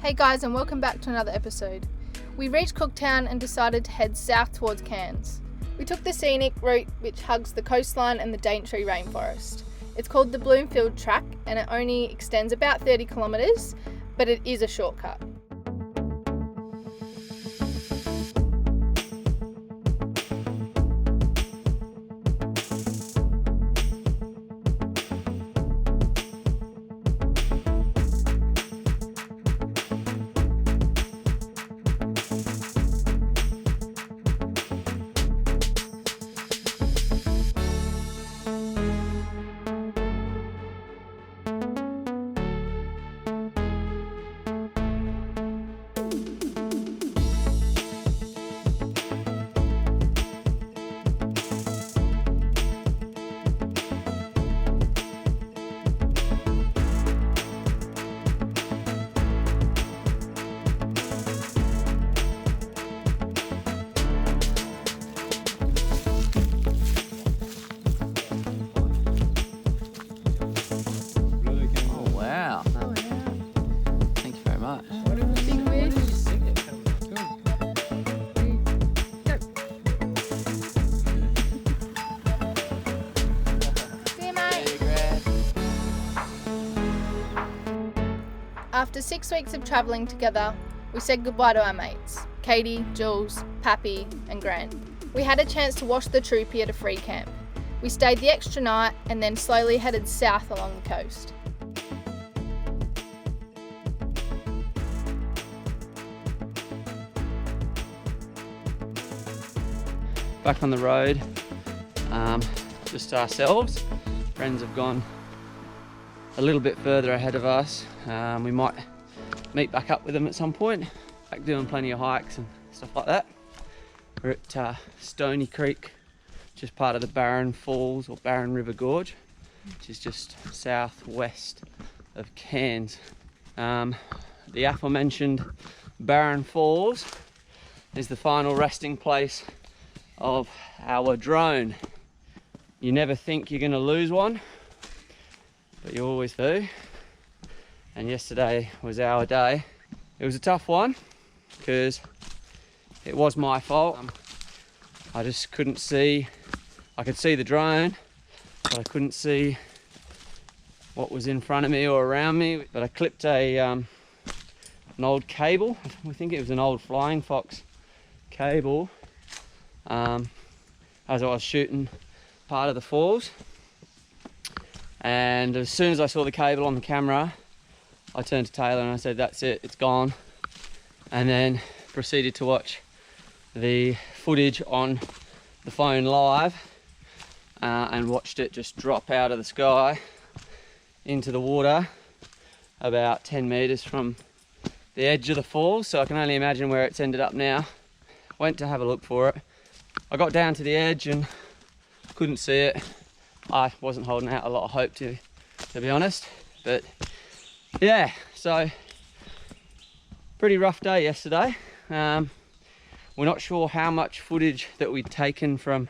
Hey guys, and welcome back to another episode. We reached Cooktown and decided to head south towards Cairns. We took the scenic route which hugs the coastline and the Daintree rainforest. It's called the Bloomfield Track and it only extends about 30 kilometres, but it is a shortcut. After 6 weeks of travelling together, we said goodbye to our mates, Katie, Jules, Pappy and Grant. We had a chance to wash the troopy at a free camp. We stayed the extra night and then slowly headed south along the coast. Back on the road, just ourselves. Friends have gone a little bit further ahead of us. We might meet back up with them at some point, back doing plenty of hikes and stuff like that. We're at Stony Creek, which is part of the Barron Falls or Barron River Gorge, which is just southwest of Cairns. The aforementioned Barron Falls is the final resting place of our drone. You never think you're going to lose one, but you always do. And yesterday was our day. It was a tough one because it was my fault. I just couldn't see. I could see the drone, but I couldn't see what was in front of me or around me. But I clipped an old cable. I think it was an old Flying Fox cable as I was shooting part of the falls. And as soon as I saw the cable on the camera, I turned to Taylor and I said, "That's it, it's gone." And then proceeded to watch the footage on the phone live and watched it just drop out of the sky into the water about 10 meters from the edge of the falls. So I can only imagine where it's ended up now. Went to have a look for it. I got down to the edge and couldn't see it. I wasn't holding out a lot of hope to be honest, but yeah, so pretty rough day yesterday. We're not sure how much footage that we'd taken from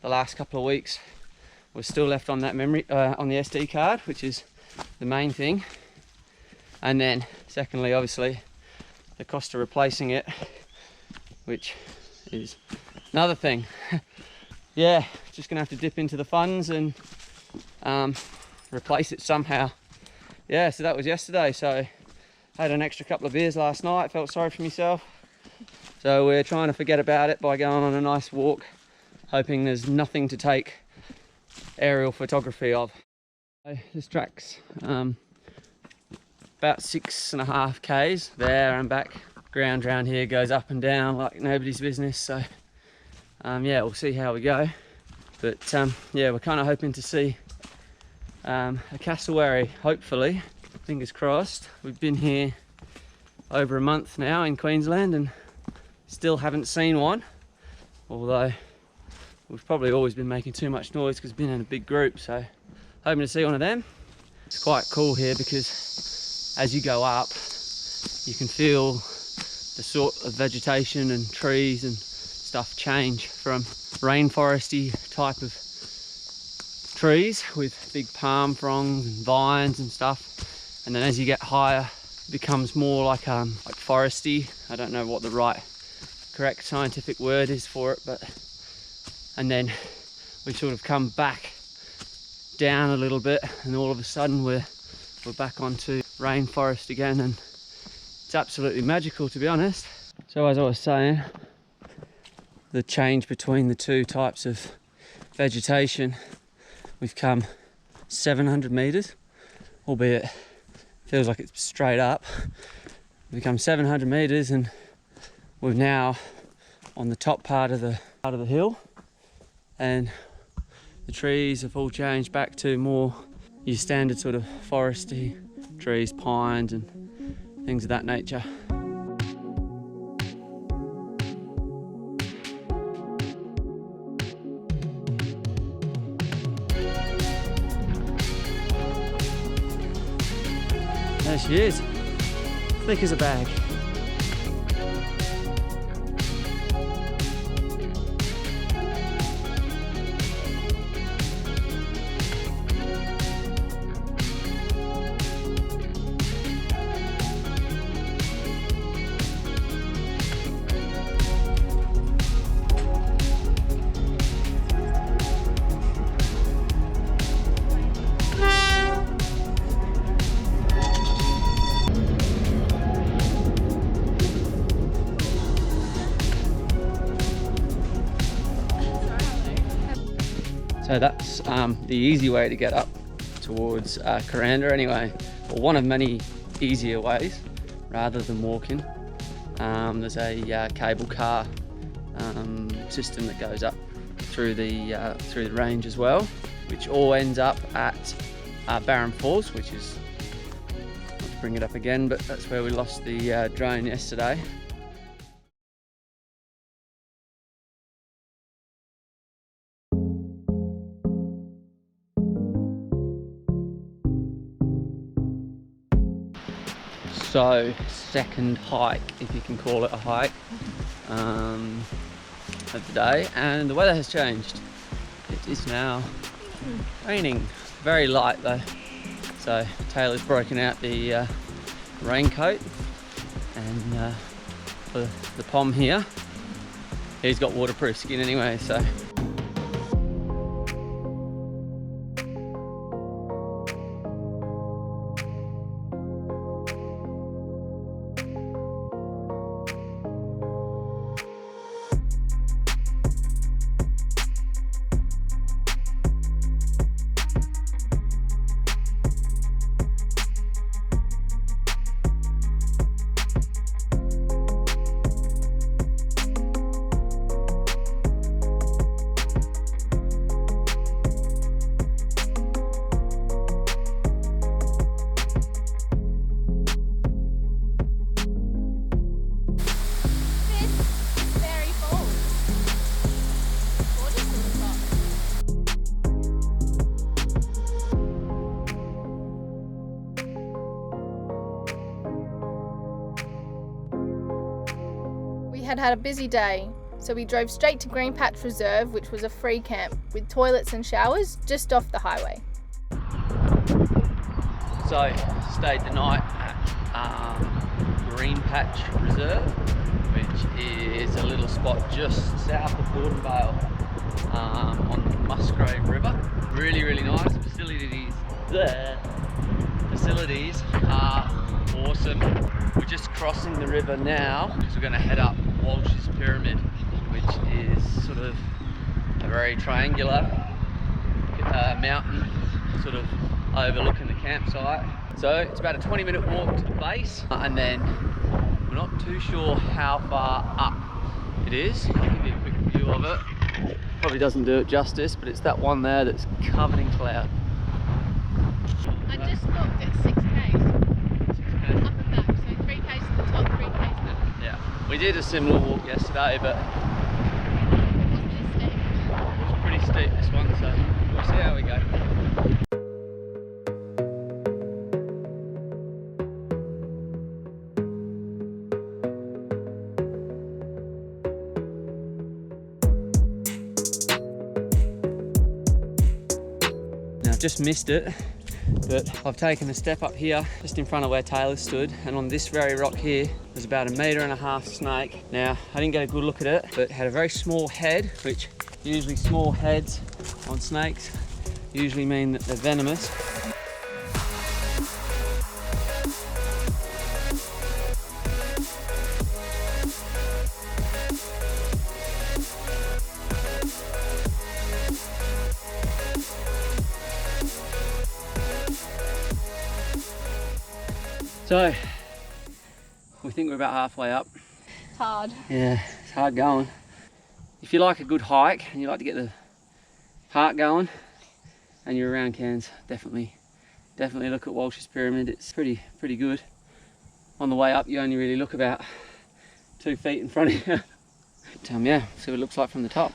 the last couple of weeks was still left on that memory, on the SD card, which is the main thing. And then secondly, obviously, the cost of replacing it, which is another thing. Yeah, just gonna have to dip into the funds and replace it somehow. Yeah, so that was yesterday. So had an extra couple of beers last night, felt sorry for myself. So we're trying to forget about it by going on a nice walk, hoping there's nothing to take aerial photography of. This track's about 6.5 k's there and back. Ground around here goes up and down like nobody's business. So yeah, we'll see how we go. But yeah, we're kind of hoping to see a cassowary, hopefully, fingers crossed. We've been here over a month now in Queensland and still haven't seen one, although we've probably always been making too much noise because we've been in a big group. So hoping to see one of them. It's quite cool here because as you go up you can feel the sort of vegetation and trees and stuff change from rainforesty type of trees with big palm fronds and vines and stuff, and then as you get higher it becomes more like foresty. I don't know what the correct scientific word is for it, but and then we sort of come back down a little bit, and all of a sudden we're back onto rainforest again, and it's absolutely magical, to be honest. So as I was saying, the change between the two types of vegetation, we've come 700 meters, albeit feels like it's straight up. We've come 700 meters and we're now on the top part of the hill, and the trees have all changed back to more your standard sort of foresty trees, pines and things of that nature. There she is, thick as a bag. So that's the easy way to get up towards Kuranda anyway, or one of many easier ways rather than walking. There's a cable car system that goes up through the range as well, which all ends up at Barron Falls, which is, not to bring it up again, but that's where we lost the drone yesterday. So, second hike, if you can call it a hike, of the day, and the weather has changed. It is now raining, very light though. So Taylor's broken out the raincoat, and for the Pom here, he's got waterproof skin anyway, so. Had a busy day, so we drove straight to Green Patch Reserve, which was a free camp with toilets and showers just off the highway. So stayed the night at Green Patch Reserve, which is a little spot just south of Gordonvale on the Musgrave River. Really, really nice. Facilities are awesome. We're just crossing the river now because we're going to head up Walsh's Pyramid, which is sort of a very triangular mountain sort of overlooking the campsite. So it's about a 20-minute walk to the base, and then we're not too sure how far up it is. I'll give you a quick view of it. Probably doesn't do it justice, but it's that one there that's covered in cloud. I just looked at 6Ks. Up and back, so 3Ks to the top, 3Ks back. Yeah, we did a similar walk yesterday, but It was pretty steep this one, so we'll see how we go. Now, I've just missed it. But I've taken a step up here just in front of where Taylor stood, and on this very rock here there's about 1.5 metre snake. Now I didn't get a good look at it, but it had a very small head, which usually small heads on snakes usually mean that they're venomous. So, we think we're about halfway up. It's hard. Yeah, it's hard going. If you like a good hike and you like to get the heart going and you're around Cairns, definitely look at Walsh's Pyramid. It's pretty good. On the way up, you only really look about 2 feet in front of you. Yeah, see what it looks like from the top.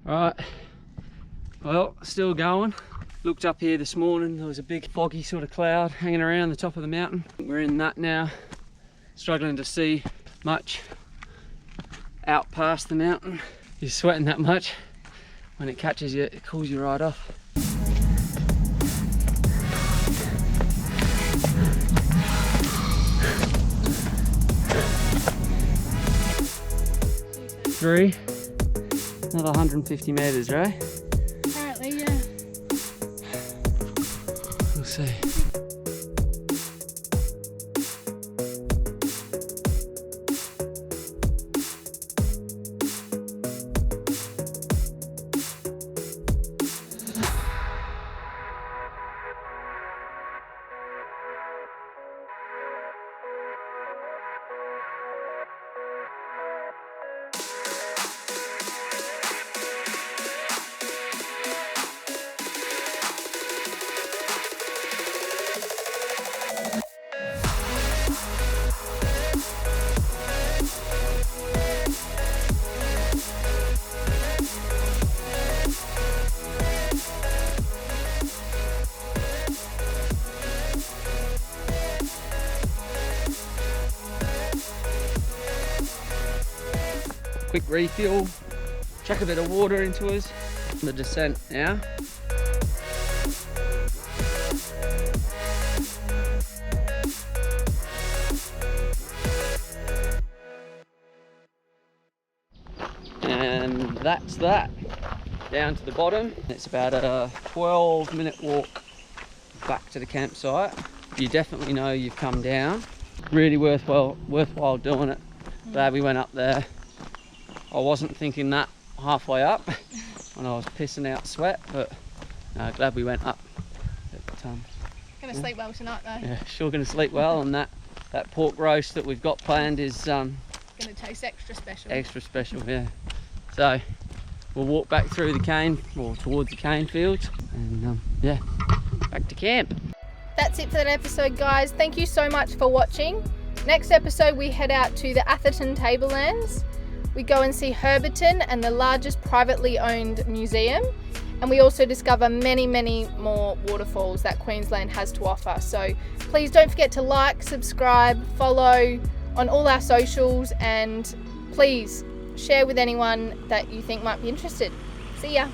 Right, well, still going. Looked up here this morning, there was a big foggy sort of cloud hanging around the top of the mountain. We're in that now, struggling to see much out past the mountain. You're sweating that much, when it catches you, it cools you right off. Three. Another 150 metres, right? Apparently, yeah. We'll see. Quick refuel, chuck a bit of water into us. The descent now. And that's that. Down to the bottom. It's about a 12-minute walk back to the campsite. You definitely know you've come down. Really worthwhile doing it. Glad we went up there. I wasn't thinking that halfway up when I was pissing out sweat, but glad we went up. But, Gonna sleep well tonight though. yeah, sure gonna sleep well, and that pork roast that we've got planned is Gonna taste extra special. extra special, yeah. So we'll walk back through the cane, or towards the cane fields, and yeah, back to camp. That's it for that episode, guys. Thank you so much for watching. Next episode we head out to the Atherton Tablelands. We go and see Herberton and the largest privately owned museum, and we also discover many more waterfalls that Queensland has to offer. So please don't forget to like, subscribe, follow on all our socials, and please share with anyone that you think might be interested. See ya.